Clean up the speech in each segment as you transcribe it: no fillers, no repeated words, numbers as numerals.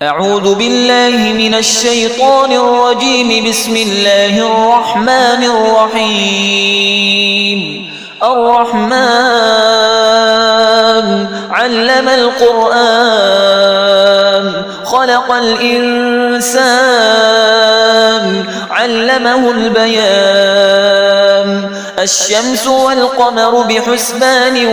أعوذ بالله من الشيطان الرجيم. بسم الله الرحمن الرحيم. الرحمن علم القرآن خلق الإنسان علمه البيان. الشمس والقمر بحسبان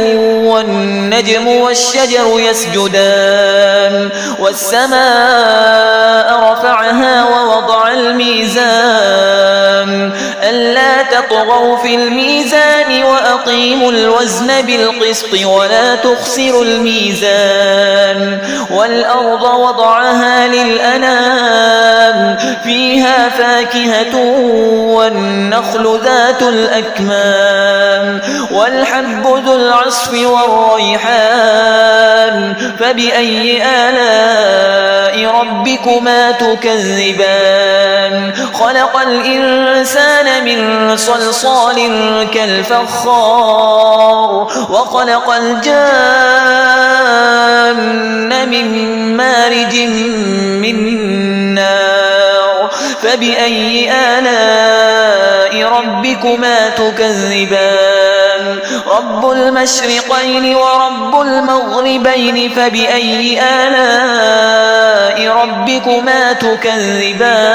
والنجم والشجر يسجدان. والسماء رفعها ووضع الميزان ألا تطغوا في الميزان وأقيموا الوزن بالقسط ولا تخسروا الميزان. والأرض وضعها للأنام فيها فاكهة والنخل ذات الأكمام والحب ذو العصف والريحان. فبأي آلاء ربكما تكذبان؟ خلق الإنسان من صلصال كالفخار وخلق الجان من مارج من نار. فبأي آلاء ربكما تكذبان؟ رب المشرقين ورب المغربين. فبأي آلاء ربكما تكذبان؟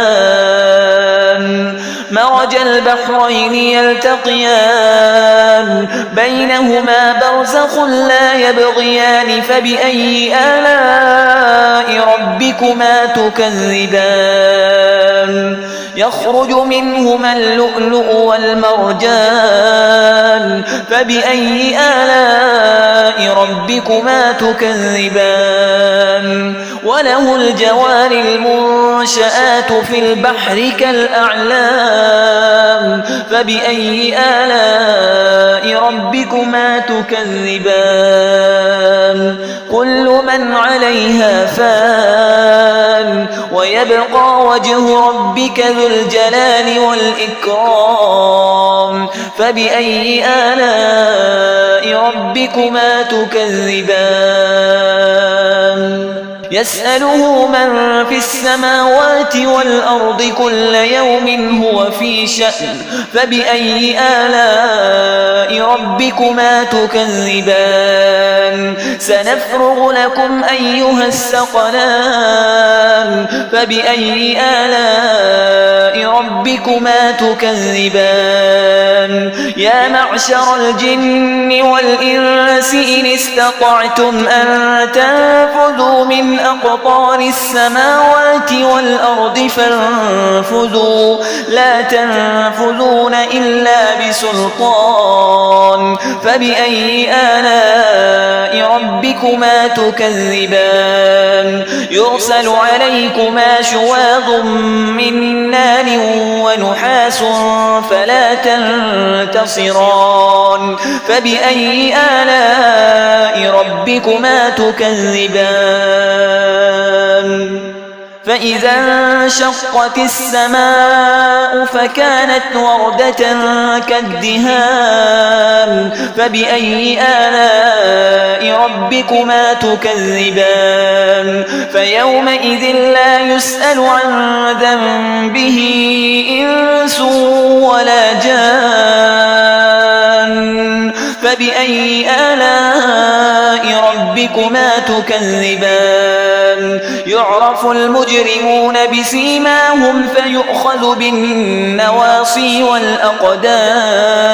مرج البحرين يلتقيان بينهما برزخ لا يبغيان. فبأي آلاء ربكما تكذبان؟ يخرج منهما اللؤلؤ والمرجان. فبأي آلاء ربكما تكذبان؟ وله الجوار المنشآت في البحر كالأعلام. فبأي آلاء ربكما تكذبان؟ كل من عليها فان ويبقى وجه ربك ذو الجلال والإكرام. فبأي آلاء ربكما تكذبان؟ يسأله من في السماوات والأرض كل يوم هو في شأن. فبأي آلاء ربكما تكذبان؟ سنفرغ لكم أيها الثقلان. فبأي آلاء ربكما تكذبان؟ يا معشر الجن والإنس إن استطعتم أن تنفذوا من أقطار السماوات والأرض فانفذوا لا تنفذون إلا بسلطان. فبأي آلاء ربكما تكذبان؟ يرسل عليكما شواظ من نار ونحاس فلا تنتصران. فبأي آلاء ربكما تكذبان؟ فإذا انشقت السماء فكانت وردة كالدهان. فبأي آلاء ربكما تكذبان؟ فيومئذ لا يسأل عن ذنبه إنس ولا جان. فبأي آلاء ربكما تكذبان؟ يعرف المجرمون بسيماهم فيؤخذ بالنواصي والأقدام.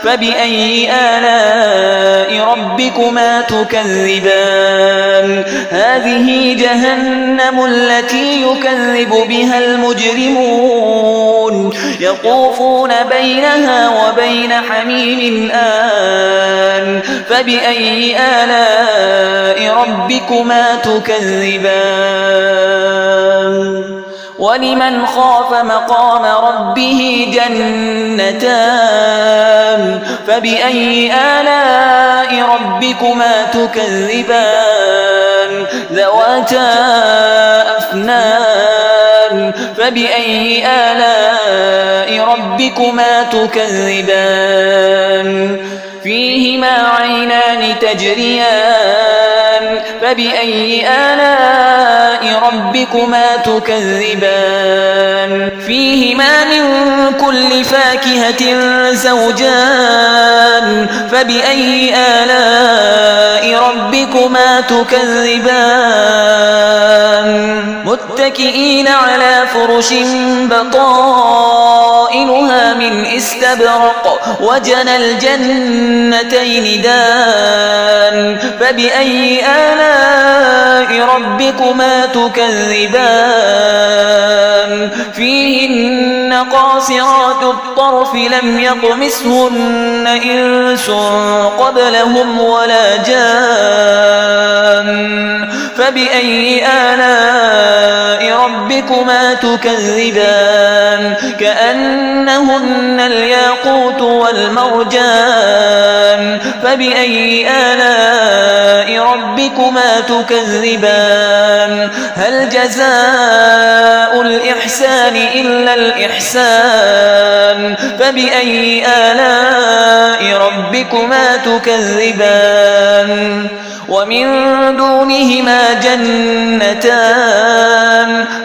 فبأي آلاء ربكما تكذبان؟ هذه جهنم التي يكذب بها المجرمون يطوفون بينها وبين حميم آن. فبأي آلاء ربكما تكذبان؟ ولمن خاف مقام ربه جنتان. فبأي آلاء ربكما تكذبان؟ ذواتا أفنان. فبأي آلاء ربكما تكذبان؟ فيهما عينان تجريان فبأي آلاء ربكما تكذبان فيهما من كل فاكهة زوجان فبأي آلاء ربكما تكذبان متكئين على فرش بطائنها من استبرق وجنى الجنتين دان فبأي آلاء ربكما تكذبان فيهن قاصرات الطرف لم يطمثهن إنس قبلهم ولا جان فبأي آلاء ربكما تكذبان كأنهن الياقوت والمرجان فبأي آلاء ربكما تكذبان هل جزاء الإحسان إلا الإحسان فبأي آلاء ربكما تكذبان ومن دونهما جنتان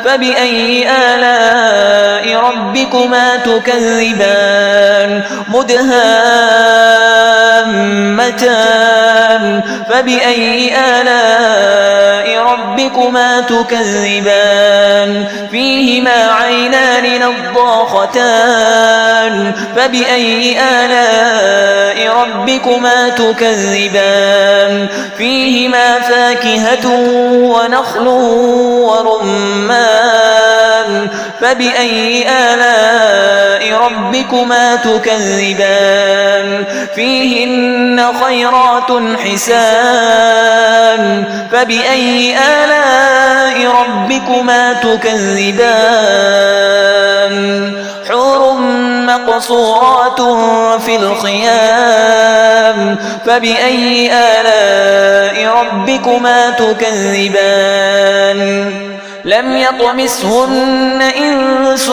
فبأي آلاء ربكما تكذبان مدهامتان فبأي آلاء ربكما تكذبان فيهما عينان نضاختان فبأي آلاء ربكما تكذبان فيهما فاكهة ونخل ورمان فبأي آلاء ربكما تكذبان فيهن خيرات حسان فبأي آلاء ربكما تكذبان حور مقصورات في الخيام فبأي آلاء ربكما تكذبان لم يطمثهن إنس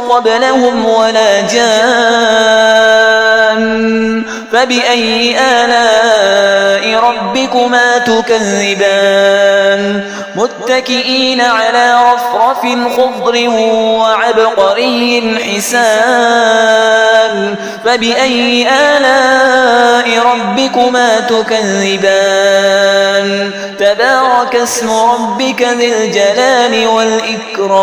قبلهم ولا جان فبأي آلاء ربكما تكذبان متكئين على رفرف خضر وعبقري حسان فبأي آلاء ربكما تكذبان تبارك اسم ربك ذي الجلال والإكرام